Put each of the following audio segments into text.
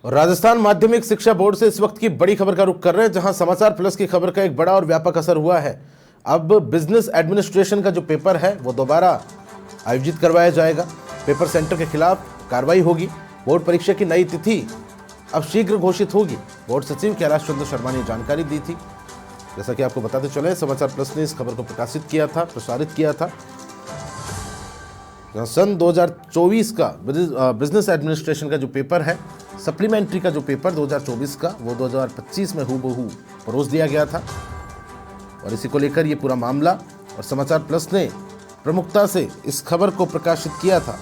राजस्थान माध्यमिक शिक्षा बोर्ड से इस वक्त की बड़ी खबर का रुख कर रहे हैं, जहां समाचार प्लस की खबर का एक बड़ा और व्यापक असर हुआ है। अब बिजनेस एडमिनिस्ट्रेशन का जो पेपर है वो दोबारा आयोजित करवाया जाएगा। पेपर सेंटर के खिलाफ कार्रवाई होगी। बोर्ड परीक्षा की नई तिथि अब शीघ्र घोषित होगी। बोर्ड सचिव कैलाश चंद्र शर्मा ने जानकारी दी थी। जैसा कि आपको बताते चले, समाचार प्लस ने इस खबर को प्रसारित किया था। सन 2024 का बिजनेस एडमिनिस्ट्रेशन का जो पेपर है, सप्लीमेंट्री का जो पेपर 2024 का, वो 2025 में हूबहू परोस दिया गया था। और इसी को लेकर ये पूरा मामला और समाचार प्लस ने प्रमुखता से इस खबर को प्रकाशित किया था।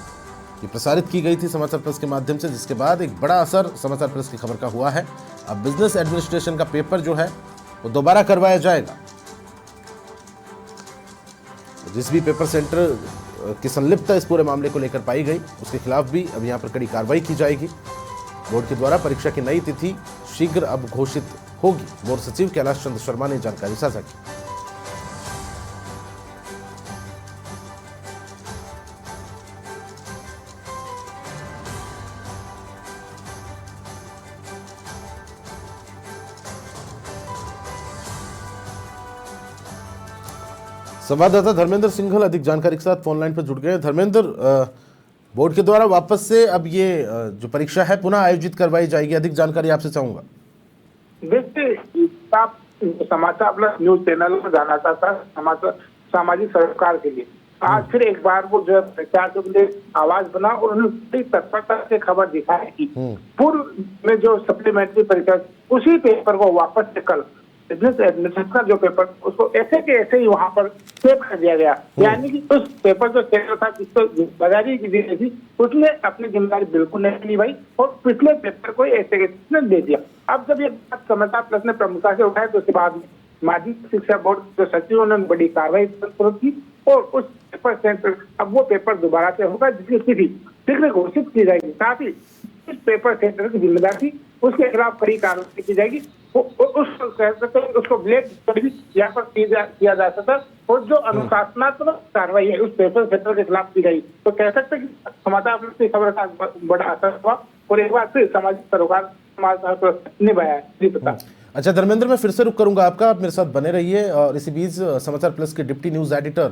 ये प्रसारित की गई थी समाचार प्लस के माध्यम से, जिसके बाद एक बड़ा असर समाचार प्लस की खबर का हुआ है। अब बिजनेस एडमिनिस्ट्रेशन का पेपर जो है वो दोबारा करवाया जाएगा। जिस भी पेपर सेंटर की संलिप्तता इस पूरे मामले को लेकर पाई गई, उसके खिलाफ भी अब यहाँ पर कड़ी कार्रवाई की जाएगी। बोर्ड के द्वारा परीक्षा की नई तिथि शीघ्र अब घोषित होगी। बोर्ड सचिव कैलाश चंद्र शर्मा ने जानकारी साझा की। संवाददाता धर्मेंद्र सिंघल अधिक जानकारी के साथ फोन लाइन पर जुड़ गए। धर्मेंद्र, बोर्ड के द्वारा वापस से अब ये जो परीक्षा है पुनः आयोजित करवाई जाएगी, अधिक जानकारी आपसे चाहूंगा। देखिए, आप समाचार प्लस न्यूज चैनल में जाना चाहता समाचार सामाजिक सरोकार के लिए आज फिर एक बार वो जो प्रत्याशियों के लिए आवाज बना और उन्होंने तत्परता से खबर दिखाई कि पूर्व में जो सप्लीमेंट्री परीक्षा उसी पेपर को वापस से कल बिजनेस एडमिनिस्ट्रेशन का जो पेपर उसको ऐसे के ऐसे ही वहां पर सेव कर दिया गया। यानी कि उस पेपर जो सेव था जिसको जिम्मेदारी की दी थी उसने अपनी जिम्मेदारी बिल्कुल नहीं निभाई और पिछले पेपर को ऐसे के ऐसे दे दिया। अब जब ये बात समाचार प्लस ने प्रमुखता से उठाया तो उसके बाद माध्यमिक शिक्षा बोर्ड के सचिव ने बड़ी कार्रवाई की और उस पेपर सेंटर अब वो पेपर दोबारा से होगा जिसकी स्थिति शीघ्र घोषित की जाएगी। साथ ही इस पेपर सेंटर की जिम्मेदारी उसके खिलाफ कड़ी कार्रवाई की जाएगी। उसको ब्लैक भी यहाँ पर किया जा सकता और जो अनुशासनात्मक कार्रवाई है उस पेपर सेंटर के खिलाफ की गई तो कह सकते हैं कि समाचार की खबर का बड़ा असर हुआ और एक बार फिर सामाजिक सरोकार निभाया है। अच्छा धर्मेंद्र, मैं फिर से रुक करूंगा आपका, आप मेरे साथ बने रहिए। और इसी बीच समाचार प्लस के deputy news editor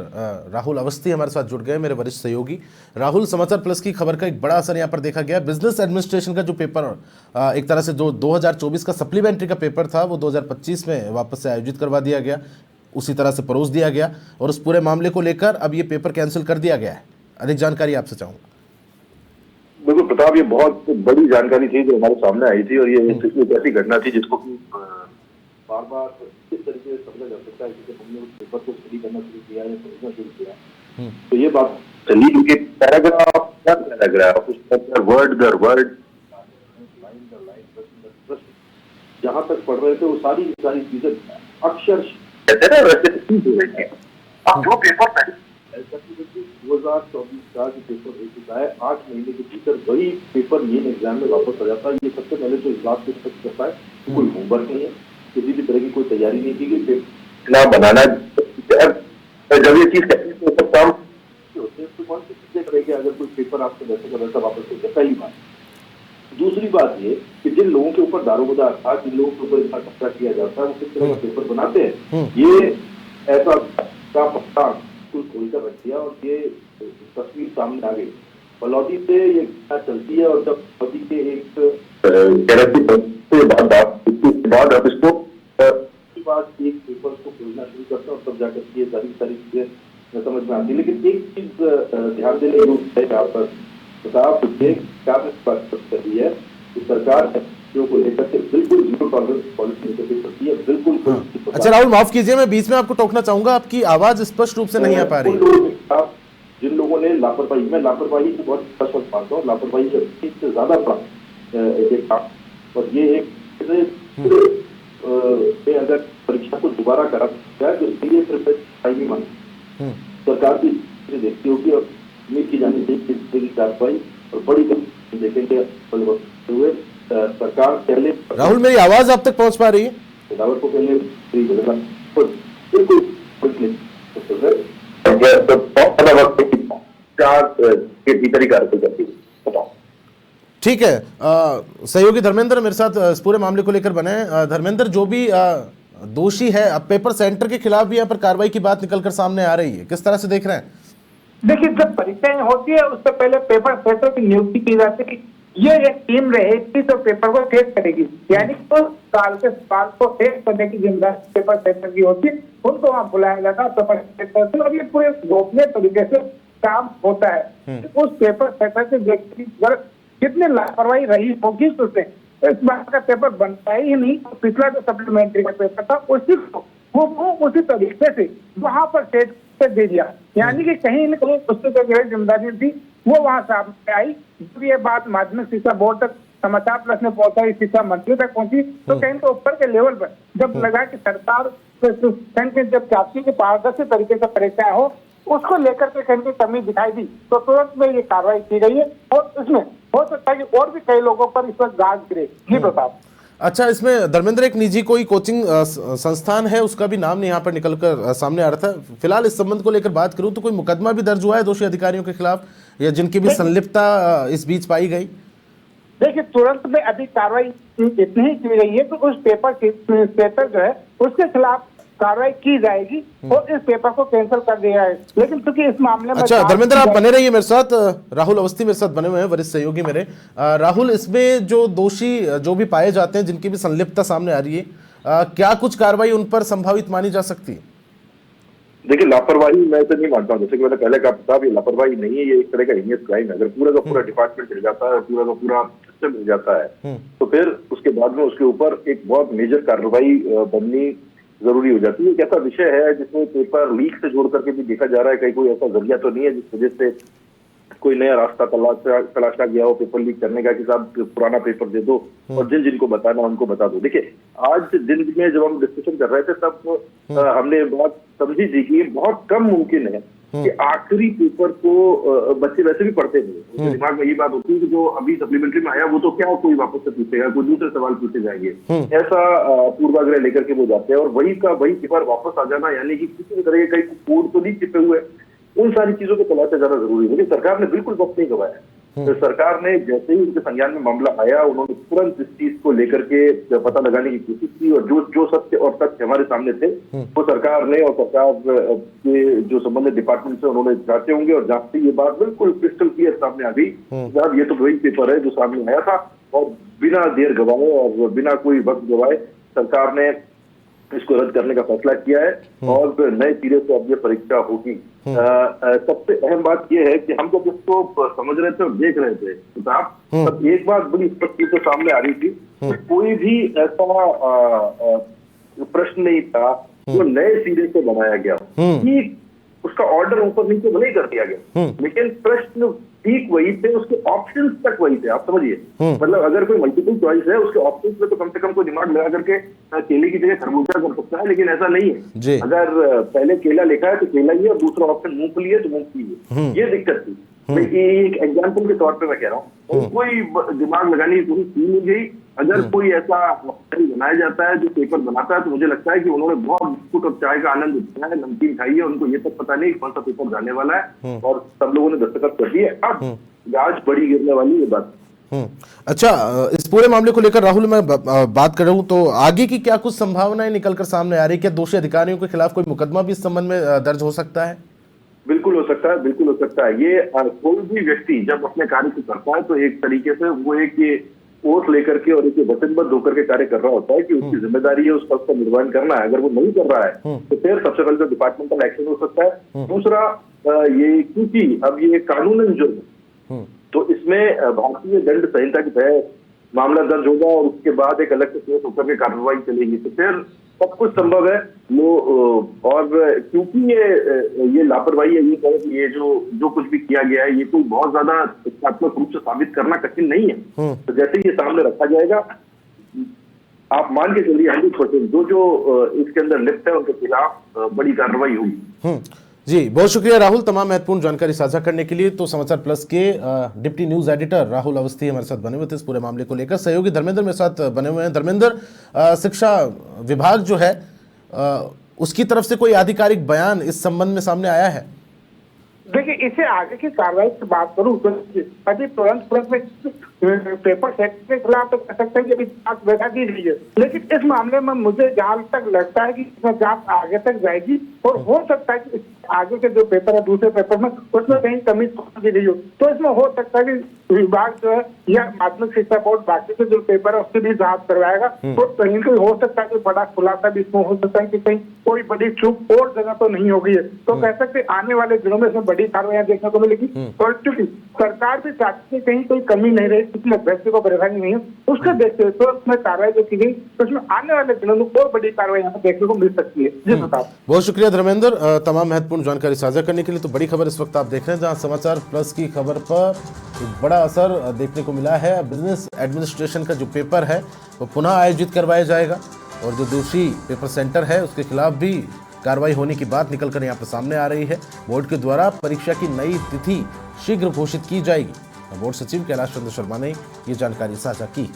Rahul Awasthi हमारे साथ जुड़ गए, मेरे वरिष्ठ सहयोगी। राहुल, समाचार प्लस की खबर का एक बड़ा असर यहाँ पर देखा गया। बिजनेस एडमिनिस्ट्रेशन का जो पेपर एक तरह से जो 2024 का सप्लीमेंट्री का पेपर था वो 2025 में वापस से आयोजित करवा दिया गया, उसी तरह से परोस दिया गया और उस पूरे मामले को लेकर अब ये पेपर कैंसिल कर दिया गया है। अधिक जानकारी आपसे चाहूँगा। बिल्कुल प्रताप, ये बहुत बड़ी जानकारी थी जो हमारे सामने आई थी और ये एक ऐसी घटना थी जिसको बार बार किस तरीके से समझा जा सकता है कि हमने उस पेपर को स्टडी करना शुरू किया या समझना शुरू किया। तो ये बात चली क्योंकि पैराग्राफ वर्ड दर वर्ड लाइन दर लाइन जहां तक पढ़ रहे थे वो सारी चीजें अक्षर जो पेपर 2024 का जो पेपर हो चुका है 8 महीने के भीतर वही पेपर मेन एग्जाम में वापस आ जाता है। ये सबसे पहले तो इस बात को स्पष्ट करता है कि कोई होमवर्क नहीं है, किसी भी तरह की कोई तैयारी नहीं की गई ना बनाना। जब ये चीज कहती है तो सब काम होते हैं तो कौन सी चीजें करेगी अगर कोई पेपर आपसे वैसे का वैसा वापस हो जाए। पहली बात। दूसरी बात ये कि जिन लोगों के ऊपर दारोमदार था, जिन लोगों के ऊपर इतना खर्चा किया जाता है वो किस तरह का पेपर बनाते हैं, ये ऐसा का पता खोलकर रख दिया और ये तस्वीर सामने आ गई। बलौदी से ये घटना चलती है और जब बलौदी के एक बाद अब इसको एक पेपर को खोलना शुरू करते हैं और तब जाकर ये सारी चीजें समझ में आती है। लेकिन एक चीज ध्यान देने योग्य है यहाँ पर प्रताप, कर दी है कि सरकार को लेकर के बिल्कुल जीरो टॉलरेंस पॉलिसी लेकर चलती है। बिल्कुल। अच्छा राहुल, माफ कीजिए, मैं बीच में आपको टोकना चाहूंगा, आपकी आवाज स्पष्ट रूप से नहीं आ पा रही। जिन लोगों ने लापरवाही, मैं लापरवाही को बहुत स्पष्ट मानता हूँ, लापरवाही से ज्यादा बड़ा और ये एक अगर परीक्षा को दोबारा करा जाए तो सीरियस नहीं मानती सरकार भी देखती होगी और उम्मीद की जानी चाहिए कार्रवाई और बड़ी देखेंगे हुए सरकार पहले। राहुल, मेरी आवाज आप तक पहुंच पा रही है? को पहले बिल्कुल ठीक है। सहयोगी धर्मेंद्र मेरे साथ इस पूरे मामले को लेकर बने हैं। धर्मेंद्र, जो भी दोषी है, अब पेपर सेंटर के खिलाफ भी यहाँ पर कार्रवाई की बात निकलकर सामने आ रही है, किस तरह से देख रहे हैं? देखिए, जब परीक्षाएं होती है उससे पहले पेपर सेटर की नियुक्ति की जाती है। ये एक टीम रहेगी तो पेपर को टेस्ट करेगी, यानी तो साल के सवाल को टेस्ट करने की जिम्मेदारी पेपर सेटर की होती है। उनको वहाँ बुलाया जाता है पेपर सेटर से, और ये पूरे गोपनीय तरीके से काम होता है। उस पेपर सेटर के व्यक्ति पर कितनी लापरवाही रही होगी उससे इस बार का पेपर बनता ही नहीं। पिछला जो सप्लीमेंट्री का पेपर था उसी को वो उसी तरीके से वहां पर टेस्ट दे दिया, यानी कि कहीं न कहीं उसकी जो जिम्मेदारी थी वो वहां सामने आई। जब ये बात माध्यमिक शिक्षा बोर्ड तक समाचार प्लस में पहुंचा, शिक्षा मंत्री तक पहुंची, तो कहीं तो ऊपर के लेवल पर जब लगा कि सरकार जब चाहती कि पारदर्शी तरीके से परीक्षाएं हो, उसको लेकर के कहीं की कमी दिखाई दी, तो तुरंत में ये कार्रवाई की गई है। और इसमें हो सकता है कि और भी कई लोगों पर इस पर गाज गिरे। जी प्रताप। अच्छा, इसमें धर्मेंद्र एक निजी कोई कोचिंग संस्थान है, उसका भी नाम यहाँ पर निकलकर सामने आ रहा था। फिलहाल इस संबंध को लेकर बात करूं तो कोई मुकदमा भी दर्ज हुआ है दोषी अधिकारियों के खिलाफ, या जिनकी भी संलिप्तता इस बीच पाई गई? देखिए, तुरंत में अभी कार्रवाई इतनी ही की गई है कि उस पेपर जो है उसके खिलाफ कार्रवाई की जाएगी और इस पेपर को कैंसिल कर दिया है। लेकिन क्योंकि इस मामले में अच्छा धर्मेंद्र, आप बने रहिए मेरे साथ। राहुल अवस्थी मेरे साथ बने हुए हैं, वरिष्ठ सहयोगी मेरे। राहुल, इसमें जो दोषी जो भी पाए जाते हैं, जिनकी भी संलिप्तता सामने आ रही है, क्या कुछ कार्रवाई उन पर संभावित मानी जा सकती है? देखिए, लापरवाही मैं तो नहीं मानता हूँ। जैसे कि मैंने पहले कहा था, ये लापरवाही नहीं है, ये एक तरह का हीनियस क्राइम है। अगर पूरा का पूरा डिपार्टमेंट मिल जाता है, पूरा का पूरा सिस्टम मिल जाता है, तो फिर उसके बाद में उसके ऊपर एक बहुत मेजर कार्रवाई बननी जरूरी हो जाती है। एक ऐसा विषय है जिसमें पेपर लीक से जोड़ करके भी देखा जा रहा है, कहीं कोई ऐसा जरिया तो नहीं है जिस वजह से कोई नया रास्ता तलाशा गया हो पेपर लीक करने का, कि साहब पुराना पेपर दे दो और जिनको बताना उनको बता दो। देखिए, आज दिन में जब हम डिस्कशन कर रहे थे तब हमने बात समझी थी कि बहुत कम मुमकिन है कि आखिरी पेपर को बच्चे वैसे भी पढ़ते नहीं। दिमाग में ये बात होती है कि जो अभी सप्लीमेंट्री में आया वो तो क्या कोई वापस से पूछेगा, कोई दूसरे सवाल पूछे जाएंगे, ऐसा पूर्वाग्रह लेकर के वो जाते हैं। और वही का वही पेपर वापस आ जाना, यानी कि किसी भी तरह के कई कोड तो नहीं छिपे हुए, उन सारी चीजों को तलाशा जाना जरूरी है। लेकिन सरकार ने बिल्कुल वक्त नहीं गवाया। तो सरकार ने जैसे ही उनके संज्ञान में मामला आया, उन्होंने तुरंत इस चीज को लेकर के पता लगाने की कोशिश की, और जो सत्य और तथ्य हमारे सामने थे वो सरकार ने और सरकार के जो संबंधित डिपार्टमेंट से उन्होंने जांचे होंगे, और जांचते ये बात बिल्कुल क्रिस्टल क्लियर सामने आ गई, साहब ये तो वही पेपर है जो सामने आया था। और बिना देर गवाए और बिना कोई वक्त गवाए सरकार ने इसको रद्द करने का फैसला किया है, और नए सिरे से अब ये परीक्षा होगी। सबसे अहम बात यह है कि हम जब इसको समझ रहे थे और देख रहे थे तब एक बात बड़ी स्पष्ट रूप से सामने आ रही थी कि कोई भी ऐसा प्रश्न नहीं था जो नए सिरे से बनाया गया, कि उसका ऑर्डर ऊपर नीचे भले ही कर दिया गया, लेकिन प्रश्न ठीक वही थे, उसके ऑप्शंस तक वही थे। आप समझिए, मतलब अगर कोई मल्टीपल चॉइस है, उसके ऑप्शंस में तो कम से कम कोई दिमाग लगा करके केले की जगह खरबूजा कर सकता है, लेकिन ऐसा नहीं है। अगर पहले केला लिखा है तो केला ही है, और दूसरा ऑप्शन मूंगफली है तो मूंगफली है। ये दिक्कत थी। एक एग्जाम्पल के तौर पे मैं कह रहा हूँ, कोई दिमाग लगाने की कोशिश की नहीं गई। अगर कोई ऐसा बनाया जाता है जो पेपर बनाता है, तो मुझे लगता है कि उन्होंने बहुत बिस्कुट और चाय का आनंद उठाया है, नमकीन खाई है, उनको ये तक पता नहीं कौन सा पेपर जाने वाला है, और सब लोगों ने दस्तखत कर दिए। अब गाज बड़ी गिरने वाली ये बात। अच्छा, इस पूरे मामले को लेकर राहुल मैं बात कर रहा हूँ, तो आगे की क्या कुछ संभावनाएं निकलकर सामने आ रही है? क्या दोषी अधिकारियों के खिलाफ कोई मुकदमा भी इस संबंध में दर्ज हो सकता है? बिल्कुल हो सकता है, बिल्कुल हो सकता है। ये कोई भी व्यक्ति जब अपने कार्य को करता है तो एक तरीके से वो एक ओथ लेकर के और एक वचनबद्ध होकर के कार्य कर रहा होता है कि उसकी जिम्मेदारी है उस पद का निर्वहन करना है। अगर वो नहीं कर रहा है तो फिर सबसे पहले तो डिपार्टमेंटल एक्शन हो सकता है। दूसरा, ये क्योंकि अब ये कानूनन जुर्म, तो इसमें भारतीय दंड संहिता के तहत मामला दर्ज होगा, और उसके बाद एक अलग से केस होकर के कार्रवाई चलेगी, तो फिर सब कुछ संभव है। और क्योंकि ये लापरवाही है, ये जो कुछ भी किया गया है, ये कोई बहुत ज्यादा तथ्यात्मक रूप से साबित करना कठिन नहीं है। तो जैसे ही ये सामने रखा जाएगा, आप मान के चलिए 100% जो इसके अंदर लिप्त है उनके खिलाफ बड़ी कार्रवाई होगी। जी, बहुत शुक्रिया राहुल तमाम महत्वपूर्ण जानकारी साझा करने के लिए। तो समाचार प्लस के deputy news editor Rahul Awasthi हमारे साथ बने हुए थे इस पूरे मामले को लेकर। सहयोगी धर्मेंद्र मेरे साथ बने हुए हैं। धर्मेंद्र, शिक्षा विभाग जो है उसकी तरफ से कोई आधिकारिक बयान इस संबंध में सामने आया है? देखिए, इसे आगे की कार्रवाई की बात करूं तो अभी तुरंत में पेपर सेट के खिलाफ तो कह सकते हैं कि अभी जांच बैठा दी गई है, लेकिन इस मामले में मुझे जहां तक लगता है कि इसमें जांच आगे तक जाएगी और हो सकता है कि आगे के जो पेपर है दूसरे पेपर में उसमें कहीं कमी दी गई हो, तो इसमें हो सकता है कि विभाग जो है या माध्यमिक शिक्षा बोर्ड बाकी के जो पेपर है उसकी भी जांच करवाएगा। तो कहीं कोई हो सकता है कि बड़ा खुलासा भी इसमें हो सकता है कि कहीं कोई बड़ी चूक और जगह तो नहीं हो गई है। तो कह सकते आने वाले दिनों में इसमें बड़ी कार्रवाई देखने को मिलेगी। और चूंकि सरकार भी चाहती है कहीं कोई कमी नहीं रही, किसी अभ्यर्थी को परेशानी नहीं है, उसके देखते हुए तो उसमें कार्रवाई जो की गई तो उसमें आने वाले दिनों में और बड़ी कार्रवाई यहाँ देखने को मिल सकती है। जी साहब, बहुत शुक्रिया धर्मेंद्र, तमाम महत्वपूर्ण जानकारी साझा करने के लिए। तो बड़ी खबर इस वक्त आप देख रहे हैं जहां समाचार प्लस की खबर पर एक बड़ा असर देखने को मिला है। बिजनेस एडमिनिस्ट्रेशन का जो पेपर है वो पुनः आयोजित करवाया जाएगा और जो दोषी पेपर सेंटर है उसके खिलाफ भी कार्रवाई होने की बात निकलकर यहाँ पर सामने आ रही है। बोर्ड के द्वारा परीक्षा की नई तिथि शीघ्र घोषित की जाएगी। बोर्ड सचिव कैलाश चंद्र शर्मा ने ये जानकारी साझा की।